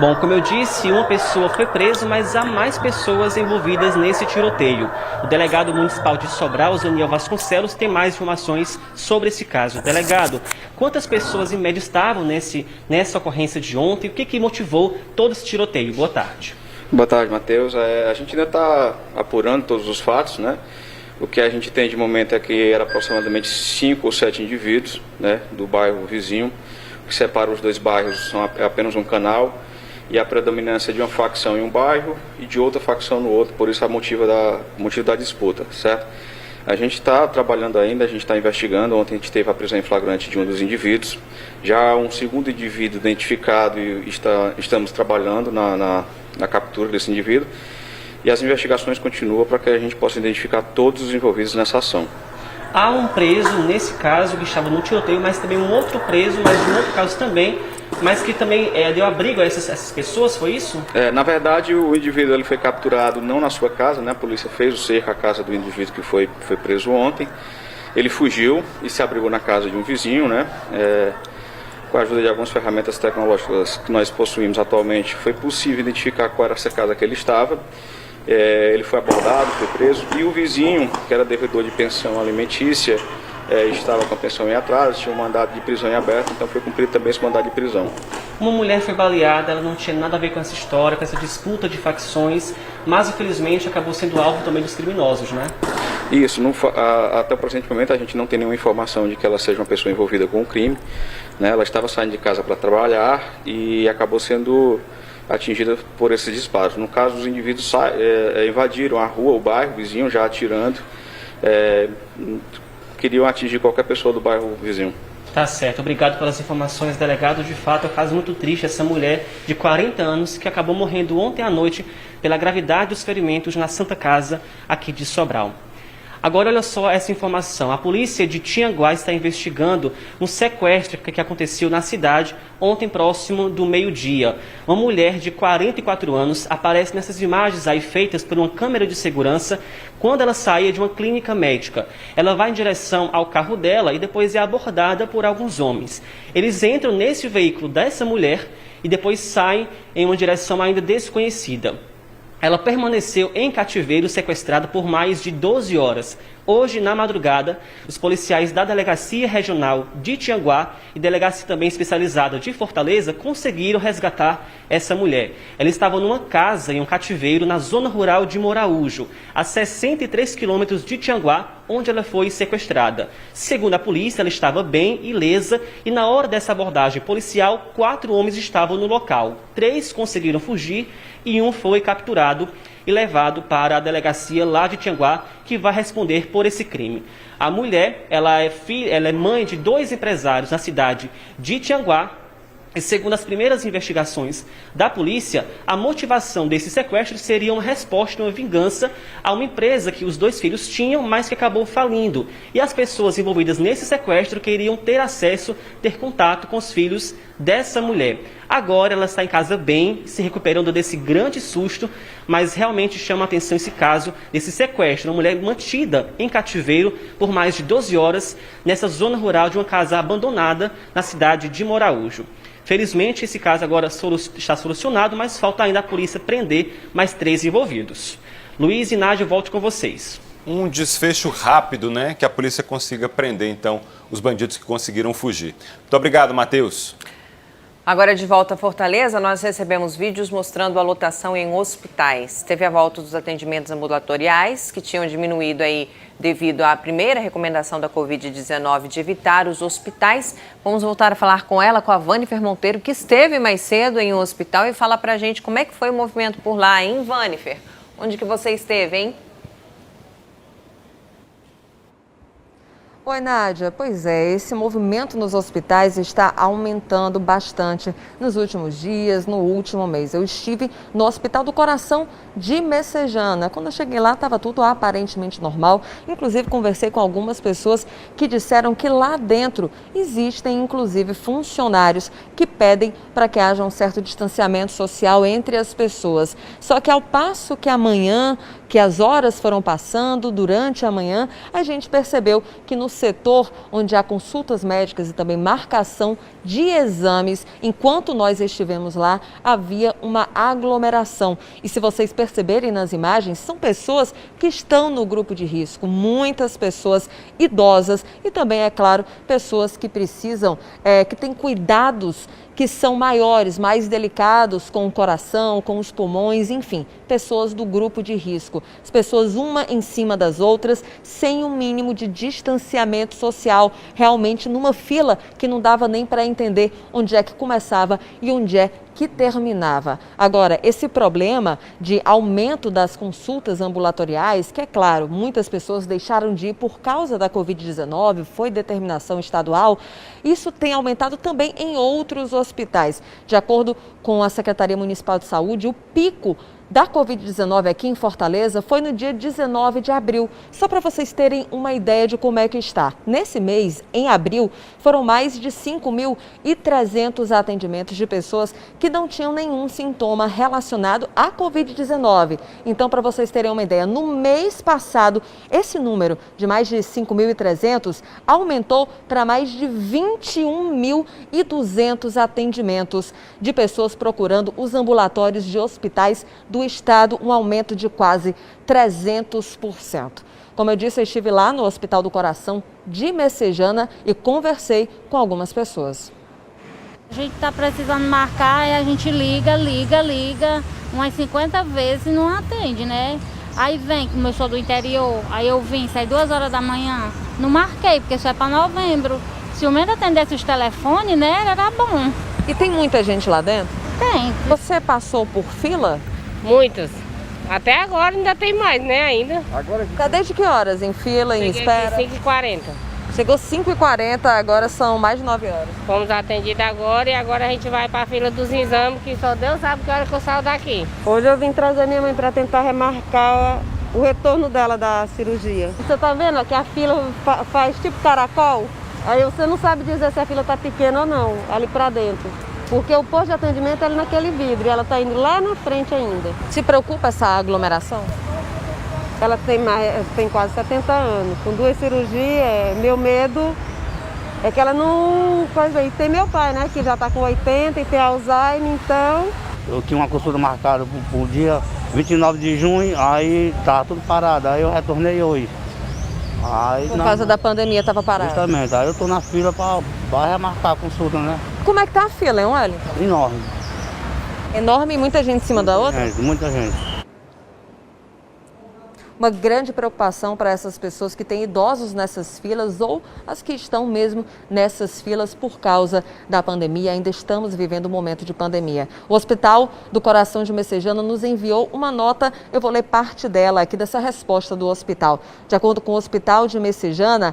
Bom, como eu disse, uma pessoa foi presa, mas há mais pessoas envolvidas nesse tiroteio. O delegado municipal de Sobral, Zaniel Vasconcelos, tem mais informações sobre esse caso. Delegado, quantas pessoas em média estavam nessa ocorrência de ontem? O que motivou todo esse tiroteio? Boa tarde. Boa tarde, Matheus. A gente ainda está apurando todos os fatos, né? O que a gente tem de momento é que era aproximadamente 5 ou 7 indivíduos, né, do bairro vizinho. O que separa os 2 bairros é apenas um canal. E a predominância de uma facção em um bairro e de outra facção no outro, por isso a motivo da disputa, certo? A gente está trabalhando ainda, a gente está investigando. Ontem a gente teve a prisão em flagrante de um dos indivíduos. Já um segundo indivíduo identificado e estamos trabalhando na captura desse indivíduo. E as investigações continuam para que a gente possa identificar todos os envolvidos nessa ação. Há um preso, nesse caso, que estava no tiroteio, mas também um outro preso, mas de um outro caso também, mas que também deu abrigo a essas pessoas, foi isso? Na verdade, o indivíduo ele foi capturado não na sua casa, né? A polícia fez o cerco à casa do indivíduo que foi preso ontem. Ele fugiu e se abrigou na casa de um vizinho, né? Com a ajuda de algumas ferramentas tecnológicas que nós possuímos atualmente, foi possível identificar qual era essa casa que ele estava. Ele foi abordado, foi preso, e o vizinho, que era devedor de pensão alimentícia, estava com a pensão em atraso, tinha um mandado de prisão em aberto, então foi cumprido também esse mandado de prisão. Uma mulher foi baleada, ela não tinha nada a ver com essa história, com essa disputa de facções, mas infelizmente acabou sendo alvo também dos criminosos, né? Isso, até o presente momento a gente não tem nenhuma informação de que ela seja uma pessoa envolvida com o crime, né? Ela estava saindo de casa para trabalhar e acabou sendo atingida por esses disparos. No caso, os indivíduos invadiram a rua, o bairro vizinho, já atirando, queriam atingir qualquer pessoa do bairro vizinho. Tá certo, obrigado pelas informações, delegado. De fato, é um caso muito triste, essa mulher de 40 anos que acabou morrendo ontem à noite pela gravidade dos ferimentos na Santa Casa aqui de Sobral. Agora, olha só essa informação. A polícia de Tianguá está investigando um sequestro que aconteceu na cidade ontem próximo do meio-dia. Uma mulher de 44 anos aparece nessas imagens aí feitas por uma câmera de segurança quando ela saía de uma clínica médica. Ela vai em direção ao carro dela e depois é abordada por alguns homens. Eles entram nesse veículo dessa mulher e depois saem em uma direção ainda desconhecida. Ela permaneceu em cativeiro sequestrada por mais de 12 horas. Hoje, na madrugada, os policiais da Delegacia Regional de Tianguá e Delegacia também especializada de Fortaleza conseguiram resgatar essa mulher. Ela estava numa casa em um cativeiro na zona rural de Moraújo, a 63 quilômetros de Tianguá, onde ela foi sequestrada. Segundo a polícia, ela estava bem, ilesa, e na hora dessa abordagem policial, 4 homens estavam no local. 3 conseguiram fugir e um foi capturado e levado para a delegacia lá de Tianguá, que vai responder por esse crime. A mulher, ela é mãe de 2 empresários na cidade de Tianguá. E segundo as primeiras investigações da polícia, a motivação desse sequestro seria uma resposta, uma vingança a uma empresa que os 2 filhos tinham, mas que acabou falindo. E as pessoas envolvidas nesse sequestro queriam ter acesso, ter contato com os filhos dessa mulher. Agora ela está em casa bem, se recuperando desse grande susto, mas realmente chama a atenção esse caso desse sequestro. Uma mulher mantida em cativeiro por mais de 12 horas nessa zona rural de uma casa abandonada na cidade de Moraújo. Felizmente, esse caso agora está solucionado, mas falta ainda a polícia prender mais 3 envolvidos. Luiz e Nádia, eu volto com vocês. Um desfecho rápido, né? Que a polícia consiga prender, então, os bandidos que conseguiram fugir. Muito obrigado, Matheus. Agora, de volta a Fortaleza, nós recebemos vídeos mostrando a lotação em hospitais. Teve a volta dos atendimentos ambulatoriais, que tinham diminuído aí devido à primeira recomendação da Covid-19 de evitar os hospitais. Vamos voltar a falar com ela, com a Vanifer Monteiro, que esteve mais cedo em um hospital e fala pra gente como é que foi o movimento por lá, hein, Vanifer? Onde que você esteve, hein? Oi, Nádia. Pois é, esse movimento nos hospitais está aumentando bastante nos últimos dias, no último mês. Eu estive no Hospital do Coração de Messejana. Quando eu cheguei lá, estava tudo aparentemente normal. Inclusive, conversei com algumas pessoas que disseram que lá dentro existem, inclusive, funcionários que pedem para que haja um certo distanciamento social entre as pessoas. Só que ao passo que amanhã, que as horas foram passando durante a manhã, a gente percebeu que no setor onde há consultas médicas e também marcação de exames, enquanto nós estivemos lá, havia uma aglomeração. E se vocês perceberem nas imagens, são pessoas que estão no grupo de risco, muitas pessoas idosas e também, é claro, pessoas que precisam, que têm cuidados que são maiores, mais delicados com o coração, com os pulmões, enfim, pessoas do grupo de risco. As pessoas uma em cima das outras, sem um mínimo de distanciamento social, realmente numa fila que não dava nem para entender onde é que começava e onde é que terminava. Agora, esse problema de aumento das consultas ambulatoriais, que é claro, muitas pessoas deixaram de ir por causa da Covid-19, foi determinação estadual, isso tem aumentado também em outros hospitais. De acordo com a Secretaria Municipal de Saúde, o pico da Covid-19 aqui em Fortaleza foi no dia 19 de abril. Só para vocês terem uma ideia de como é que está. Nesse mês, em abril, foram mais de 5.300 atendimentos de pessoas que não tinham nenhum sintoma relacionado à Covid-19. Então, para vocês terem uma ideia, no mês passado, esse número de mais de 5.300 aumentou para mais de 21.200 atendimentos de pessoas procurando os ambulatórios de hospitais do estado, um aumento de quase 300%. Como eu disse, eu estive lá no Hospital do Coração de Messejana e conversei com algumas pessoas. A gente está precisando marcar e a gente liga umas 50 vezes e não atende, né? Aí vem, como eu sou do interior, aí eu vim, saí 2 horas da manhã, não marquei, porque isso é para novembro. Se o menos atendesse os telefones, né, era bom. E tem muita gente lá dentro? Tem. Você passou por fila? Muitos. Até agora ainda tem mais, né, ainda. Agora... Tá desde que horas em fila, em espera? 5h40. Chegou 5h40, agora são mais de 9 horas. Fomos atendidos agora e agora a gente vai para a fila dos exames, que só Deus sabe que hora que eu saio daqui. Hoje eu vim trazer minha mãe para tentar remarcar o retorno dela da cirurgia. Você tá vendo que a fila faz tipo caracol? Aí você não sabe dizer se a fila tá pequena ou não, ali para dentro. Porque o posto de atendimento é ali naquele vidro e ela tá indo lá na frente ainda. Te preocupa essa aglomeração? Ela tem quase 70 anos, com 2 cirurgias, meu medo é que ela não faz bem. Tem meu pai, né, que já está com 80 e tem Alzheimer, então... Eu tinha uma consulta marcada pro dia 29 de junho, aí tá tudo parado, aí eu retornei hoje. Aí, por causa da pandemia estava parado? Justamente, aí eu tô na fila para remarcar a consulta, né? Como é que tá a fila, hein, Wellington? Enorme. Enorme e muita gente em cima da outra? Muita gente. Uma grande preocupação para essas pessoas que têm idosos nessas filas ou as que estão mesmo nessas filas por causa da pandemia. Ainda estamos vivendo um momento de pandemia. O Hospital do Coração de Messejana nos enviou uma nota, eu vou ler parte dela aqui dessa resposta do hospital. De acordo com o Hospital de Messejana,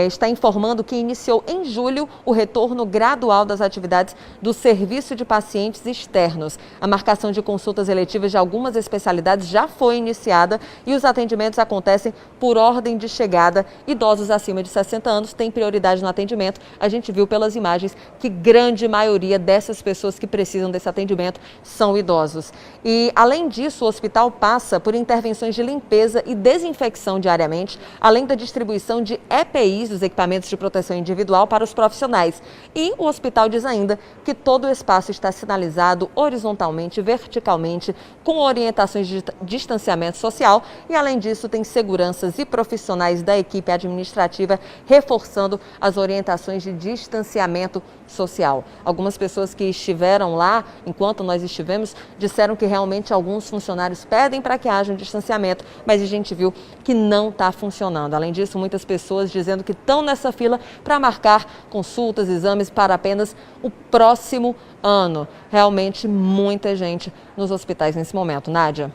está informando que iniciou em julho o retorno gradual das atividades do serviço de pacientes externos. A marcação de consultas eletivas de algumas especialidades já foi iniciada e os atendimentos acontecem por ordem de chegada. Idosos acima de 60 anos têm prioridade no atendimento. A gente viu pelas imagens que grande maioria dessas pessoas que precisam desse atendimento são idosos. E, além disso, o hospital passa por intervenções de limpeza e desinfecção diariamente, além da distribuição de EPIs, dos equipamentos de proteção individual, para os profissionais. E o hospital diz ainda que todo o espaço está sinalizado horizontalmente, verticalmente, com orientações de distanciamento social e, além disso, tem seguranças e profissionais da equipe administrativa reforçando as orientações de distanciamento social. Algumas pessoas que estiveram lá, enquanto nós estivemos, disseram que realmente alguns funcionários pedem para que haja um distanciamento, mas a gente viu que não está funcionando. Além disso, muitas pessoas dizendo que estão nessa fila para marcar consultas, exames para apenas o próximo ano. Realmente muita gente nos hospitais nesse momento. Nádia?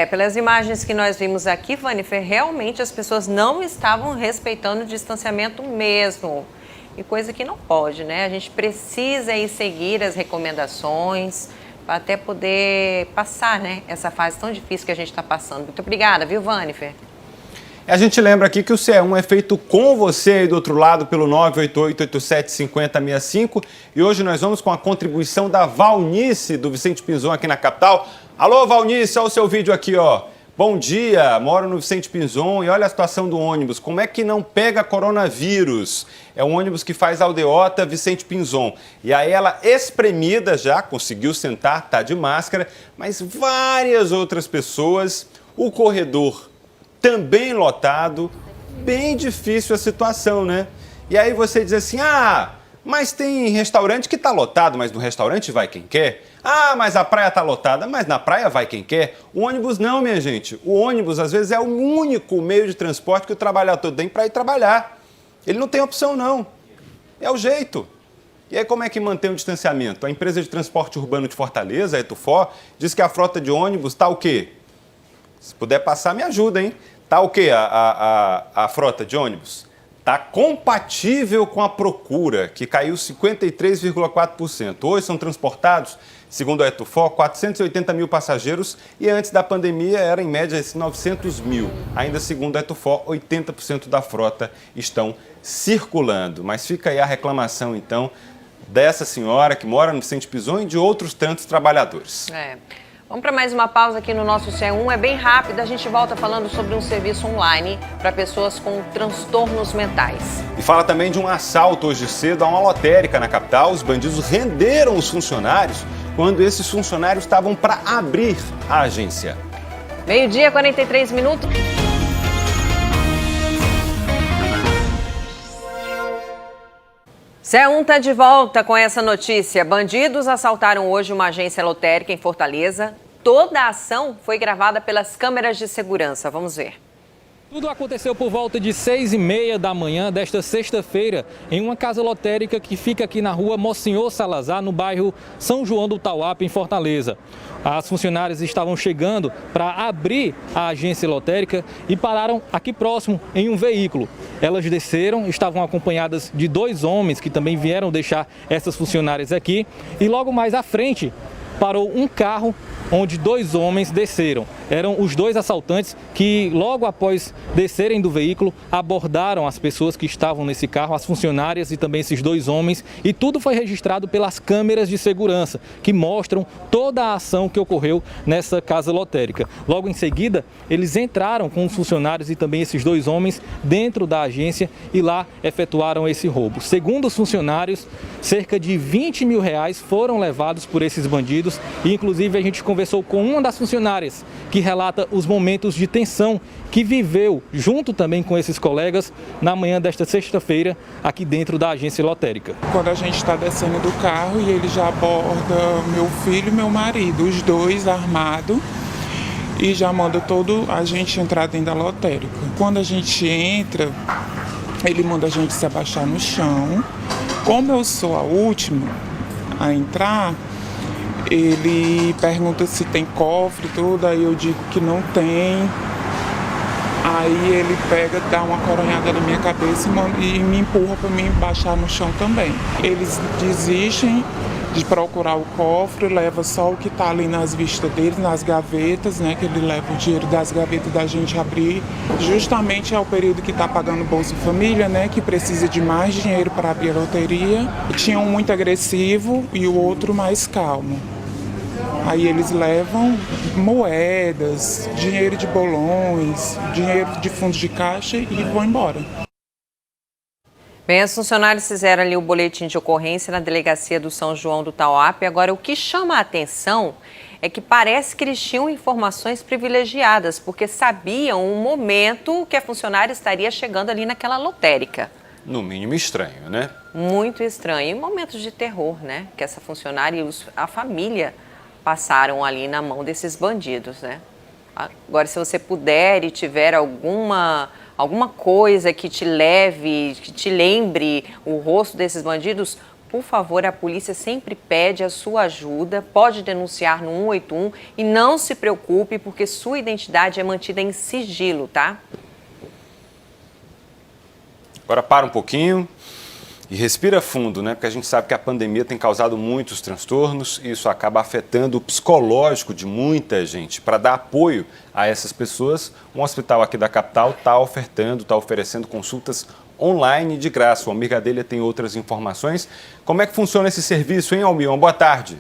Pelas imagens que nós vimos aqui, Vanifer, realmente as pessoas não estavam respeitando o distanciamento mesmo. E coisa que não pode, né? A gente precisa aí seguir as recomendações para até poder passar, né, essa fase tão difícil que a gente está passando. Muito obrigada, viu, Vanifer? A gente lembra aqui que o CE1 é feito com você aí do outro lado pelo 988-87-5065 e hoje nós vamos com a contribuição da Valnice do Vicente Pinzon aqui na capital. Alô, Valnice, olha o seu vídeo aqui, ó. Bom dia, moro no Vicente Pinzon e olha a situação do ônibus. Como é que não pega coronavírus? É um ônibus que faz Aldeota Vicente Pinzon. E aí ela espremida já, conseguiu sentar, tá de máscara, mas várias outras pessoas, o corredor também lotado, bem difícil a situação, né? E aí você diz assim, mas tem restaurante que tá lotado, mas no restaurante vai quem quer. Mas a praia tá lotada, mas na praia vai quem quer. O ônibus não, minha gente. O ônibus, às vezes, é o único meio de transporte que o trabalhador tem para ir trabalhar. Ele não tem opção, não. É o jeito. E aí como é que mantém o distanciamento? A empresa de transporte urbano de Fortaleza, a Etufó, diz que a frota de ônibus tá o quê? Se puder passar, me ajuda, hein? Tá o quê a frota de ônibus? está compatível com a procura, que caiu 53,4%. Hoje são transportados, segundo a Etufó, 480 mil passageiros e antes da pandemia era em média 900 mil. Ainda segundo a Etufó, 80% da frota estão circulando. Mas fica aí a reclamação, então, dessa senhora que mora no Vicente Pison e de outros tantos trabalhadores. Vamos para mais uma pausa aqui no nosso C1. É bem rápido, a gente volta falando sobre um serviço online para pessoas com transtornos mentais. E fala também de um assalto hoje cedo a uma lotérica na capital. Os bandidos renderam os funcionários quando esses funcionários estavam para abrir a agência. 12h, 43 minutos. C1 está de volta com essa notícia. Bandidos assaltaram hoje uma agência lotérica em Fortaleza. Toda a ação foi gravada pelas câmeras de segurança. Vamos ver. Tudo aconteceu por volta de 6h30 da manhã desta sexta-feira em uma casa lotérica que fica aqui na rua Monsenhor Salazar, no bairro São João do Tauape, em Fortaleza. As funcionárias estavam chegando para abrir a agência lotérica e pararam aqui próximo em um veículo. Elas desceram, estavam acompanhadas de 2 homens que também vieram deixar essas funcionárias aqui e logo mais à frente parou um carro onde 2 homens desceram. Eram os 2 assaltantes que, logo após descerem do veículo, abordaram as pessoas que estavam nesse carro, as funcionárias e também esses 2 homens, e tudo foi registrado pelas câmeras de segurança, que mostram toda a ação que ocorreu nessa casa lotérica. Logo em seguida, eles entraram com os funcionários e também esses 2 homens dentro da agência e lá efetuaram esse roubo. Segundo os funcionários, cerca de 20 mil reais foram levados por esses bandidos e, inclusive, a gente conversou com uma das funcionárias que relata os momentos de tensão que viveu junto também com esses colegas na manhã desta sexta-feira aqui dentro da agência lotérica. Quando a gente está descendo do carro e ele já aborda meu filho e meu marido, os 2 armados, e já manda todo a gente entrar dentro da lotérica. Quando a gente entra, ele manda a gente se abaixar no chão. Como eu sou a última a entrar, ele pergunta se tem cofre e tudo, aí eu digo que não tem. Aí ele pega, dá uma coronhada na minha cabeça e me empurra para mim baixar no chão também. Eles desistem de procurar o cofre, leva só o que está ali nas vistas deles, nas gavetas, né? Que ele leva o dinheiro das gavetas da gente abrir. Justamente é o período que está pagando Bolsa Família, né? Que precisa de mais dinheiro para abrir a loteria. Tinha um muito agressivo e o outro mais calmo. Aí eles levam moedas, dinheiro de bolões, dinheiro de fundo de caixa e vão embora. Bem, os funcionários fizeram ali o boletim de ocorrência na delegacia do São João do Tauape. Agora, o que chama a atenção é que parece que eles tinham informações privilegiadas, porque sabiam o momento que a funcionária estaria chegando ali naquela lotérica. No mínimo estranho, né? Muito estranho. E momentos de terror, né? Que essa funcionária e a família passaram ali na mão desses bandidos, né? Agora, se você puder e tiver alguma coisa que te leve, que te lembre o rosto desses bandidos, por favor, a polícia sempre pede a sua ajuda, pode denunciar no 181 e não se preocupe, porque sua identidade é mantida em sigilo, tá? Agora para um pouquinho e respira fundo, né? Porque a gente sabe que a pandemia tem causado muitos transtornos e isso acaba afetando o psicológico de muita gente. Para dar apoio a essas pessoas, um hospital aqui da capital está oferecendo consultas online de graça. O Almir Gadelha tem outras informações. Como é que funciona esse serviço, hein, Almir? Boa tarde.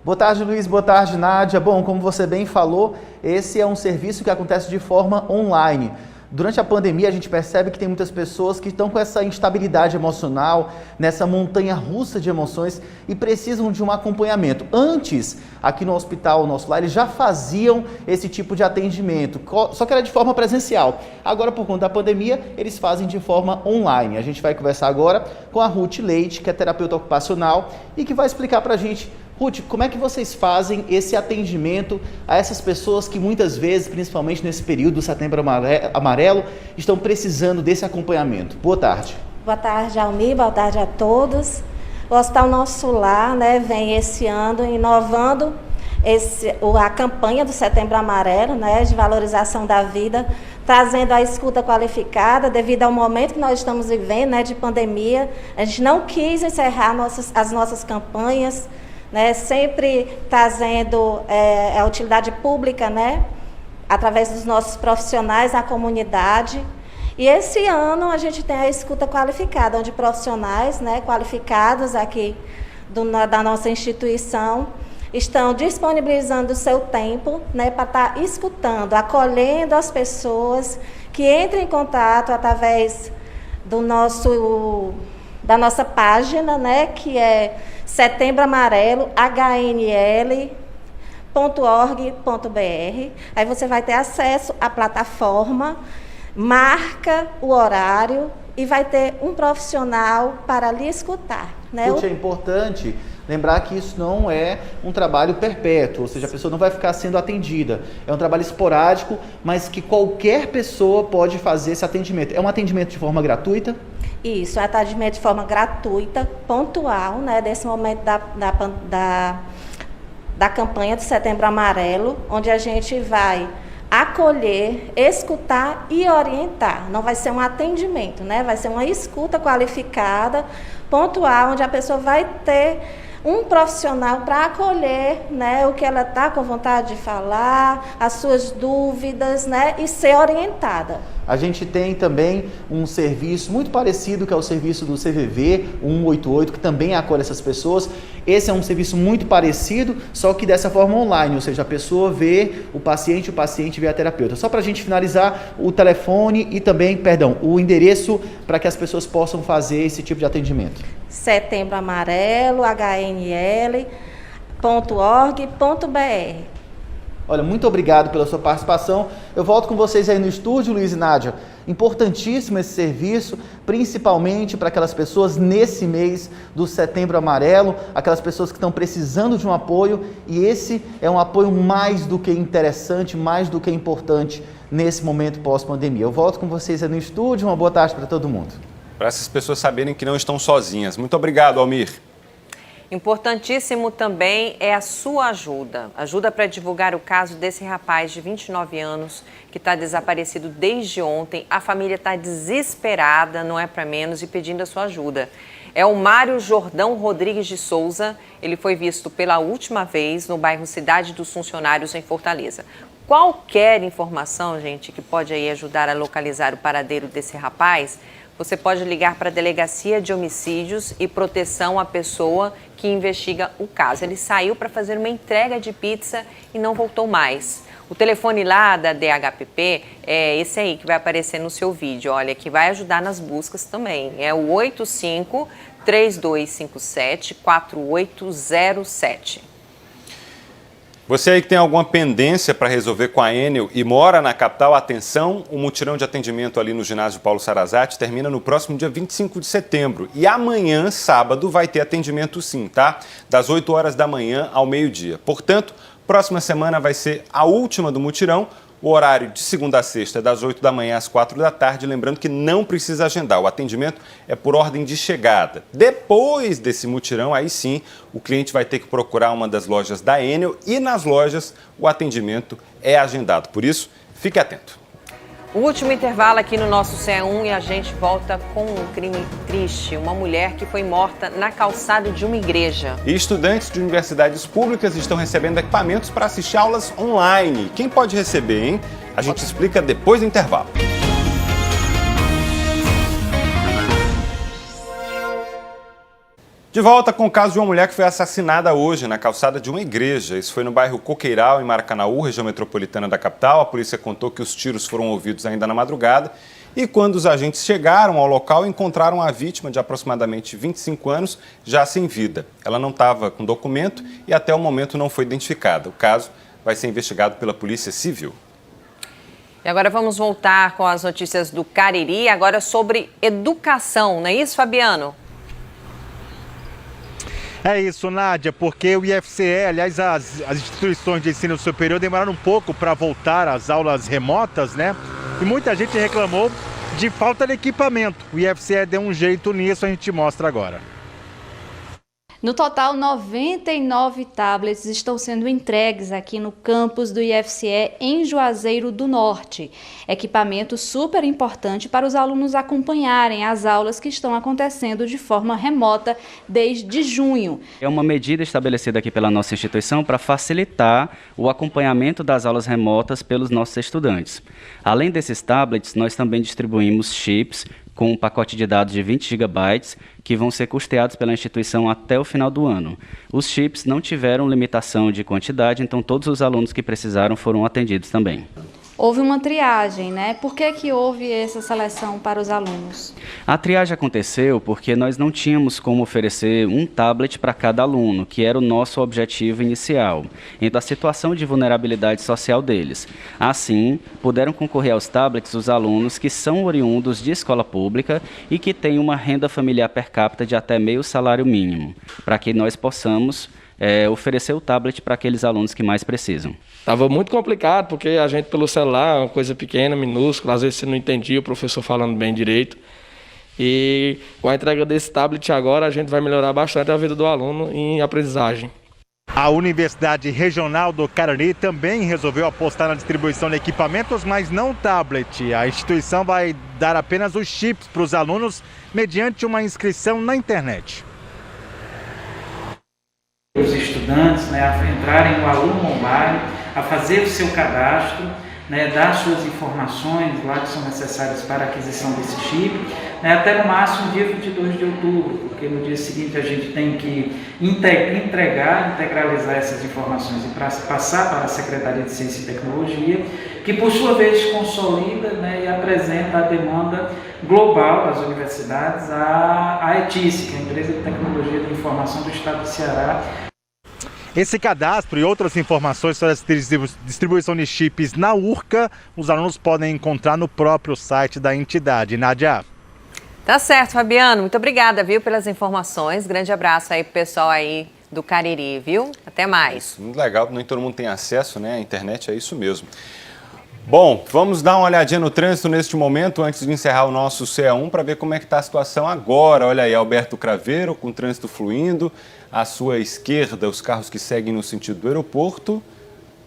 Boa tarde, Luiz. Boa tarde, Nádia. Bom, como você bem falou, esse é um serviço que acontece de forma online. Durante a pandemia, a gente percebe que tem muitas pessoas que estão com essa instabilidade emocional, nessa montanha russa de emoções e precisam de um acompanhamento. Antes, aqui no hospital, nosso lar, eles já faziam esse tipo de atendimento, só que era de forma presencial. Agora, por conta da pandemia, eles fazem de forma online. A gente vai conversar agora com a Ruth Leite, que é terapeuta ocupacional e que vai explicar pra gente. Ruth, como é que vocês fazem esse atendimento a essas pessoas que muitas vezes, principalmente nesse período do Setembro Amarelo, estão precisando desse acompanhamento? Boa tarde. Boa tarde, Almir. Boa tarde a todos. O Hospital Nosso Lar, vem esse ano inovando a campanha do Setembro Amarelo, né, de valorização da vida, trazendo a escuta qualificada devido ao momento que nós estamos vivendo, né, de pandemia. A gente não quis encerrar as nossas campanhas, né, sempre trazendo a utilidade pública, né, através dos nossos profissionais na comunidade. E esse ano a gente tem a escuta qualificada, onde profissionais, né, qualificados aqui da nossa instituição estão disponibilizando o seu tempo, né, para estar escutando, acolhendo as pessoas que entram em contato através da nossa página, né, que é Setembro Amarelo, hnl.org.br. Aí você vai ter acesso à plataforma, marca o horário e vai ter um profissional para lhe escutar, né? É importante lembrar que isso não é um trabalho perpétuo, ou seja, a pessoa não vai ficar sendo atendida. É um trabalho esporádico, mas que qualquer pessoa pode fazer esse atendimento. É um atendimento de forma gratuita? Isso, é um atendimento de forma gratuita, pontual, né, desse momento da campanha do Setembro Amarelo, onde a gente vai acolher, escutar e orientar. Não vai ser um atendimento, né? Vai ser uma escuta qualificada, pontual, onde a pessoa vai ter um profissional para acolher, né, o que ela está com vontade de falar, as suas dúvidas, né, e ser orientada. A gente tem também um serviço muito parecido, que é o serviço do CVV 188, que também acolhe essas pessoas. Esse é um serviço muito parecido, só que dessa forma online, ou seja, a pessoa vê o paciente vê a terapeuta. Só para a gente finalizar, o telefone e também, o endereço para que as pessoas possam fazer esse tipo de atendimento. Setembro Amarelo, hnl.org.br. Olha, muito obrigado pela sua participação. Eu volto com vocês aí no estúdio, Luiz e Nádia. Importantíssimo esse serviço, principalmente para aquelas pessoas nesse mês do Setembro Amarelo, aquelas pessoas que estão precisando de um apoio, e esse é um apoio mais do que interessante, mais do que importante nesse momento pós-pandemia. Eu volto com vocês aí no estúdio. Uma boa tarde para todo mundo. Para essas pessoas saberem que não estão sozinhas. Muito obrigado, Almir. Importantíssimo também é a sua ajuda. Ajuda para divulgar o caso desse rapaz de 29 anos que está desaparecido desde ontem. A família está desesperada, não é para menos, e pedindo a sua ajuda. É o Mário Jordão Rodrigues de Souza. Ele foi visto pela última vez no bairro Cidade dos Funcionários, em Fortaleza. Qualquer informação, gente, que pode aí ajudar a localizar o paradeiro desse rapaz, você pode ligar para a Delegacia de Homicídios e Proteção à Pessoa que investiga o caso. Ele saiu para fazer uma entrega de pizza e não voltou mais. O telefone lá da DHPP é esse aí que vai aparecer no seu vídeo, olha, que vai ajudar nas buscas também. É o 85-3257-4807. Você aí que tem alguma pendência para resolver com a Enel e mora na capital, atenção, o mutirão de atendimento ali no ginásio Paulo Sarazate termina no próximo dia 25 de setembro. E amanhã, sábado, vai ter atendimento sim, tá? Das 8 horas da manhã ao meio-dia. Portanto, próxima semana vai ser a última do mutirão. O horário de segunda a sexta é das 8 da manhã às 4 da tarde. Lembrando que não precisa agendar. O atendimento é por ordem de chegada. Depois desse mutirão, aí sim, o cliente vai ter que procurar uma das lojas da Enel e nas lojas o atendimento é agendado. Por isso, fique atento. O último intervalo aqui no nosso CE1 e a gente volta com um crime triste. Uma mulher que foi morta na calçada de uma igreja. E estudantes de universidades públicas estão recebendo equipamentos para assistir aulas online. Quem pode receber, hein? A gente explica depois do intervalo. De volta com o caso de uma mulher que foi assassinada hoje na calçada de uma igreja. Isso foi no bairro Coqueiral, em Maracanaú, região metropolitana da capital. A polícia contou que os tiros foram ouvidos ainda na madrugada. E quando os agentes chegaram ao local, encontraram a vítima de aproximadamente 25 anos, já sem vida. Ela não estava com documento e até o momento não foi identificada. O caso vai ser investigado pela Polícia Civil. E agora vamos voltar com as notícias do Cariri, agora sobre educação, não é isso, Fabiano? É isso, Nádia, porque o IFCE, aliás, as instituições de ensino superior demoraram um pouco para voltar às aulas remotas, né? E muita gente reclamou de falta de equipamento. O IFCE deu um jeito nisso, a gente mostra agora. No total, 99 tablets estão sendo entregues aqui no campus do IFCE em Juazeiro do Norte. Equipamento super importante para os alunos acompanharem as aulas que estão acontecendo de forma remota desde junho. É uma medida estabelecida aqui pela nossa instituição para facilitar o acompanhamento das aulas remotas pelos nossos estudantes. Além desses tablets, nós também distribuímos chips com um pacote de dados de 20 GB que vão ser custeados pela instituição até o final do ano. Os chips não tiveram limitação de quantidade, então todos os alunos que precisaram foram atendidos também. Houve uma triagem, né? Por que houve essa seleção para os alunos? A triagem aconteceu porque nós não tínhamos como oferecer um tablet para cada aluno, que era o nosso objetivo inicial, então a situação de vulnerabilidade social deles. Assim, puderam concorrer aos tablets os alunos que são oriundos de escola pública e que têm uma renda familiar per capita de até meio salário mínimo, para que nós possamos oferecer o tablet para aqueles alunos que mais precisam. Estava muito complicado, porque a gente pelo celular, uma coisa pequena, minúscula, às vezes você não entendia o professor falando bem direito. E com a entrega desse tablet agora, a gente vai melhorar bastante a vida do aluno em aprendizagem. A Universidade Regional do Cariri também resolveu apostar na distribuição de equipamentos, mas não tablet. A instituição vai dar apenas os chips para os alunos mediante uma inscrição na internet. Os estudantes, a entrarem no aluno online, a fazer o seu cadastro, dar suas informações lá que são necessárias para a aquisição desse chip, até no máximo dia 22 de outubro, porque no dia seguinte a gente tem que integralizar essas informações e passar para a Secretaria de Ciência e Tecnologia, que por sua vez consolida e apresenta a demanda global das universidades à ETIC, que é a Empresa de Tecnologia de Informação do Estado do Ceará. Esse cadastro e outras informações sobre a distribuição de chips na URCA, os alunos podem encontrar no próprio site da entidade. Nádia. Tá certo, Fabiano. Muito obrigada, viu, pelas informações. Grande abraço aí pro pessoal aí do Cariri, viu? Até mais. Muito legal, nem todo mundo tem acesso, né? A internet é isso mesmo. Bom, vamos dar uma olhadinha no trânsito neste momento, antes de encerrar o nosso CE1, para ver como é que está a situação agora. Olha aí, Alberto Craveiro, com o trânsito fluindo. À sua esquerda, os carros que seguem no sentido do aeroporto.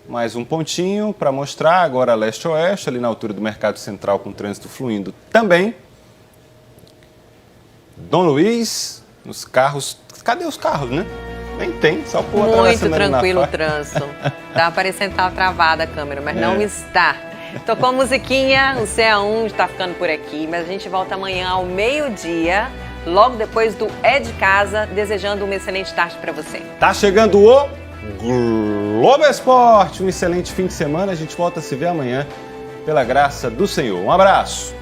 Mais um pontinho para mostrar, agora leste-oeste, ali na altura do Mercado Central, com o trânsito fluindo também. Dom Luiz, os carros... Cadê os carros, né? Nem tem, só por muito tranquilo o trânsito. Tá parecendo que estava travada a câmera, mas não está. Tocou a musiquinha, o CE1 está ficando por aqui, mas a gente volta amanhã ao meio-dia, logo depois do É de Casa, desejando uma excelente tarde para você. Tá chegando o Globo Esporte, um excelente fim de semana, a gente volta a se ver amanhã, pela graça do Senhor. Um abraço!